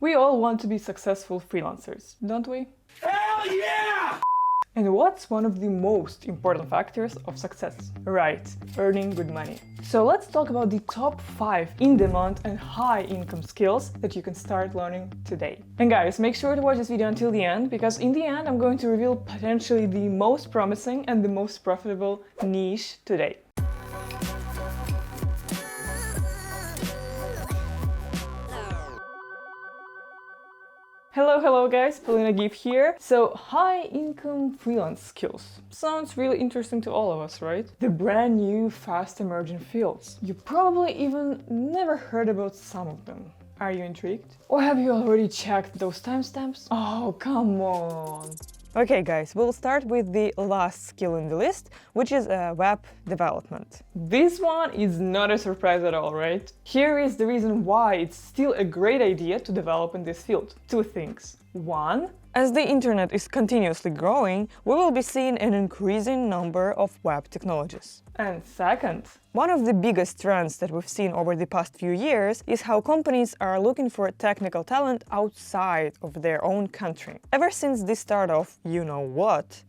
We all want to be successful freelancers, don't we? Hell yeah! And what's one of the most important factors of success? Right, earning good money. So let's talk about the top 5 in-demand and high-income skills that you can start learning today. And guys, make sure to watch this video until the end, because in the end I'm going to reveal potentially the most promising and the most profitable niche today. Hello guys, Polina Giv here. So high-income freelance skills. Sounds really interesting to all of us, right? The brand new, fast emerging fields. You probably even never heard about some of them. Are you intrigued? Or have you already checked those timestamps? Oh, come on! Okay guys, we'll start with the last skill in the list, which is web development. This one is not a surprise at all, right? Here is the reason why it's still a great idea to develop in this field. 2 things. 1. As the internet is continuously growing, we will be seeing an increasing number of web technologies. And second, one of the biggest trends that we've seen over the past few years is how companies are looking for technical talent outside of their own country. Ever since the start of you-know-what,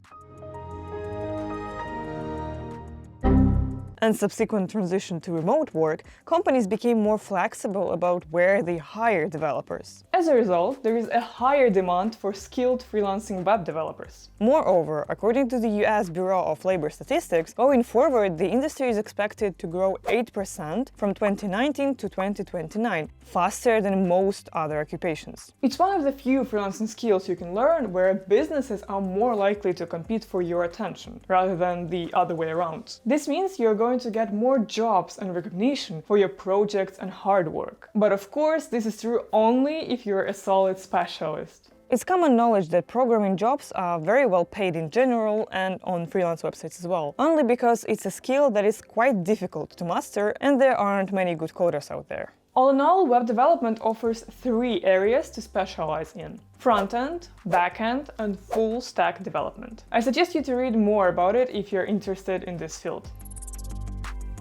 and subsequent transition to remote work, companies became more flexible about where they hire developers. As a result, there is a higher demand for skilled freelancing web developers. Moreover, according to the US Bureau of Labor Statistics, going forward, the industry is expected to grow 8% from 2019 to 2029, faster than most other occupations. It's one of the few freelancing skills you can learn where businesses are more likely to compete for your attention, rather than the other way around. This means you're going to get more jobs and recognition for your projects and hard work. But of course, this is true only if you're a solid specialist. It's common knowledge that programming jobs are very well paid in general and on freelance websites as well, only because it's a skill that is quite difficult to master and there aren't many good coders out there. All in all, web development offers 3 areas to specialize in: front-end, back-end, and full-stack development. I suggest you to read more about it if you're interested in this field.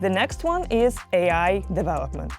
The next one is AI development.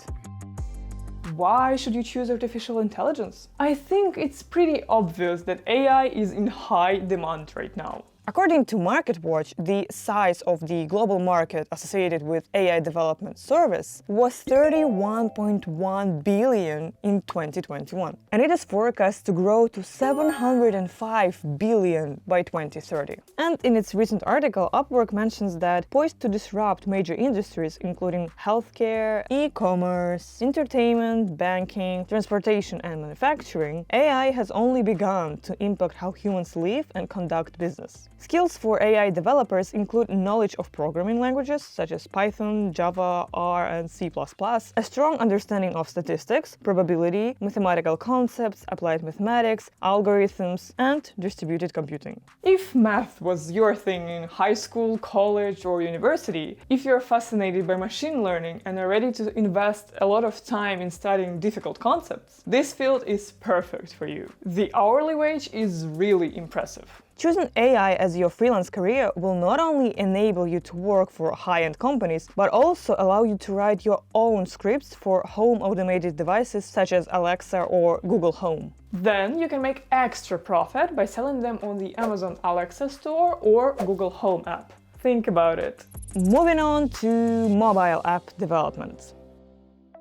Why should you choose artificial intelligence? I think it's pretty obvious that AI is in high demand right now. According to MarketWatch, the size of the global market associated with AI development service was 31.1 billion in 2021, and it is forecast to grow to 705 billion by 2030. And in its recent article, Upwork mentions that poised to disrupt major industries including healthcare, e-commerce, entertainment, banking, transportation, and manufacturing, AI has only begun to impact how humans live and conduct business. Skills for AI developers include knowledge of programming languages such as Python, Java, R, and C++, a strong understanding of statistics, probability, mathematical concepts, applied mathematics, algorithms, and distributed computing. If math was your thing in high school, college, or university, if you're fascinated by machine learning and are ready to invest a lot of time in studying difficult concepts, this field is perfect for you. The hourly wage is really impressive. Choosing AI as your freelance career will not only enable you to work for high-end companies, but also allow you to write your own scripts for home automated devices such as Alexa or Google Home. Then you can make extra profit by selling them on the Amazon Alexa store or Google Home app. Think about it. Moving on to mobile app development.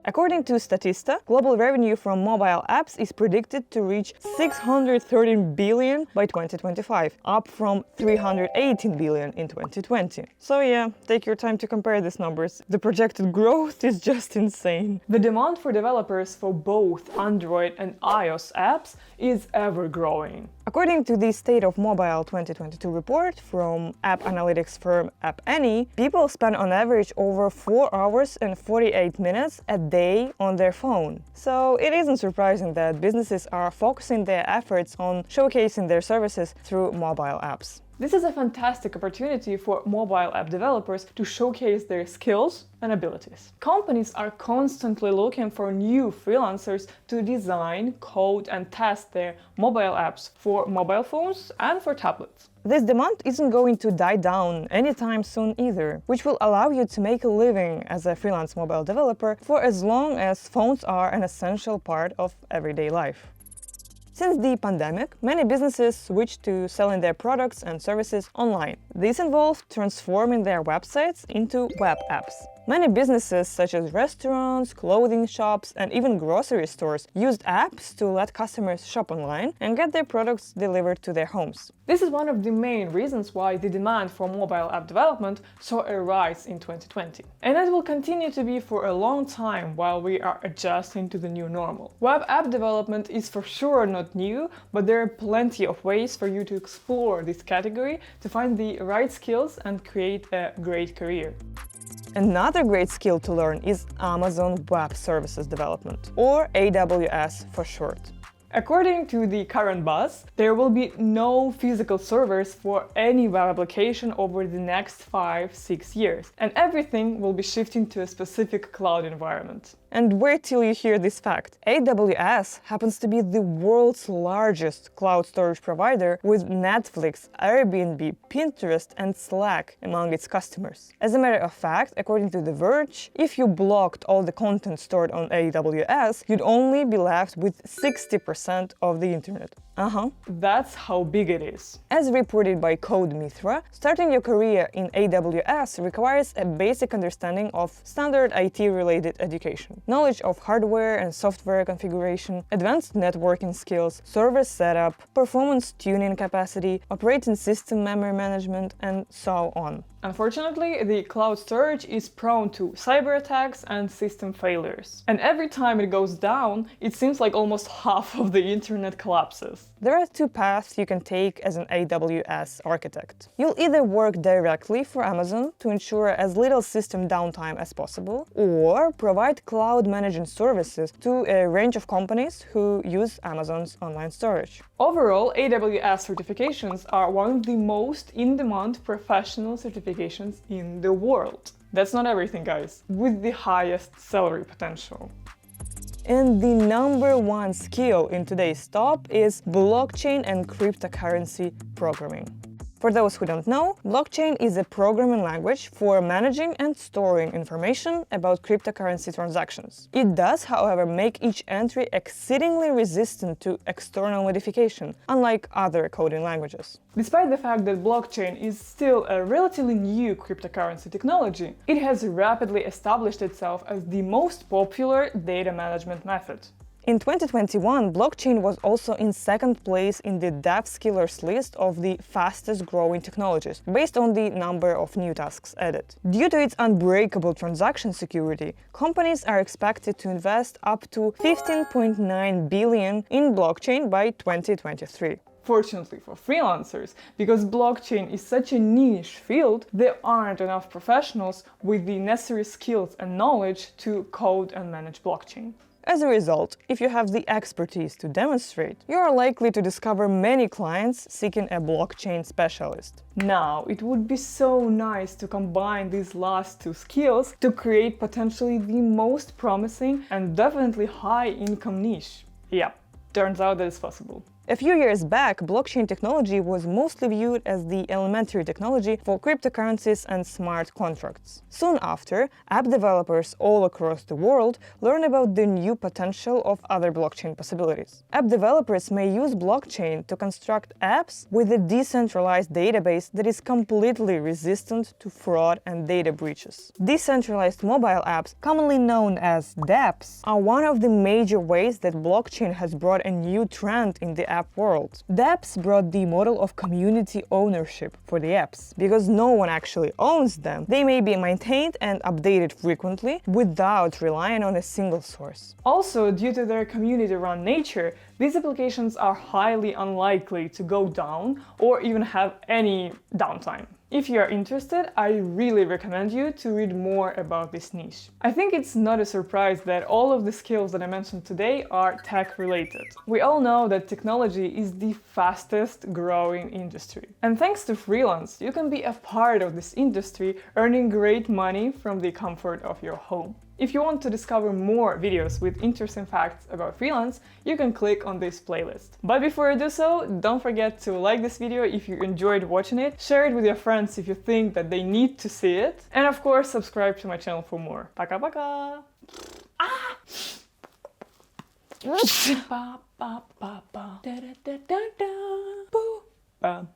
According to Statista, global revenue from mobile apps is predicted to reach 613 billion by 2025, up from 318 billion in 2020. So yeah, take your time to compare these numbers. The projected growth is just insane. The demand for developers for both Android and iOS apps is ever growing. According to the State of Mobile 2022 report from app analytics firm App Annie, people spend on average over 4 hours and 48 minutes a day on their phone. So it isn't surprising that businesses are focusing their efforts on showcasing their services through mobile apps. This is a fantastic opportunity for mobile app developers to showcase their skills and abilities. Companies are constantly looking for new freelancers to design, code, and test their mobile apps for mobile phones and for tablets. This demand isn't going to die down anytime soon either, which will allow you to make a living as a freelance mobile developer for as long as phones are an essential part of everyday life. Since the pandemic, many businesses switched to selling their products and services online. This involved transforming their websites into web apps. Many businesses, such as restaurants, clothing shops, and even grocery stores, used apps to let customers shop online and get their products delivered to their homes. This is one of the main reasons why the demand for mobile app development saw a rise in 2020. And it will continue to be for a long time while we are adjusting to the new normal. Web app development is for sure not new, but there are plenty of ways for you to explore this category to find the right skills and create a great career. Another great skill to learn is Amazon Web Services development, or AWS for short. According to the current buzz, there will be no physical servers for any web application over the next 5-6 years, and everything will be shifting to a specific cloud environment. And wait till you hear this fact. AWS happens to be the world's largest cloud storage provider, with Netflix, Airbnb, Pinterest, and Slack among its customers. As a matter of fact, according to The Verge, if you blocked all the content stored on AWS, you'd only be left with 60% of the internet. That's how big it is. As reported by Code Mithra, starting your career in AWS requires a basic understanding of standard IT-related education, knowledge of hardware and software configuration, advanced networking skills, server setup, performance tuning capacity, operating system memory management, and so on. Unfortunately, the cloud storage is prone to cyber attacks and system failures. And every time it goes down, it seems like almost half of the internet collapses. There are two paths you can take as an AWS architect. You'll either work directly for Amazon to ensure as little system downtime as possible, or provide cloud management services to a range of companies who use Amazon's online storage. Overall, AWS certifications are one of the most in-demand professional certifications in the world. That's not everything, guys, with the highest salary potential. And the number one skill in today's top is blockchain and cryptocurrency programming. For those who don't know, blockchain is a programming language for managing and storing information about cryptocurrency transactions. It does, however, make each entry exceedingly resistant to external modification, unlike other coding languages. Despite the fact that blockchain is still a relatively new cryptocurrency technology, it has rapidly established itself as the most popular data management method. In 2021, blockchain was also in second place in the DevSkillers list of the fastest growing technologies, based on the number of new tasks added. Due to its unbreakable transaction security, companies are expected to invest up to $15.9 billion in blockchain by 2023. Fortunately for freelancers, because blockchain is such a niche field, there aren't enough professionals with the necessary skills and knowledge to code and manage blockchain. As a result, if you have the expertise to demonstrate, you are likely to discover many clients seeking a blockchain specialist. Now, it would be so nice to combine these last two skills to create potentially the most promising and definitely high-income niche. Yeah, turns out that it's possible. A few years back, blockchain technology was mostly viewed as the elementary technology for cryptocurrencies and smart contracts. Soon after, app developers all across the world learned about the new potential of other blockchain possibilities. App developers may use blockchain to construct apps with a decentralized database that is completely resistant to fraud and data breaches. Decentralized mobile apps, commonly known as dApps, are one of the major ways that blockchain has brought a new trend in the app world. dApps brought the model of community ownership for the apps. Because no one actually owns them, they may be maintained and updated frequently without relying on a single source. Also, due to their community-run nature, these applications are highly unlikely to go down or even have any downtime. If you are interested, I really recommend you to read more about this niche. I think it's not a surprise that all of the skills that I mentioned today are tech-related. We all know that technology is the fastest growing industry. And thanks to freelance, you can be a part of this industry, earning great money from the comfort of your home. If you want to discover more videos with interesting facts about freelance, you can click on this playlist. But before you do so, don't forget to like this video if you enjoyed watching it, share it with your friends if you think that they need to see it, and of course subscribe to my channel for more. Пока-пока!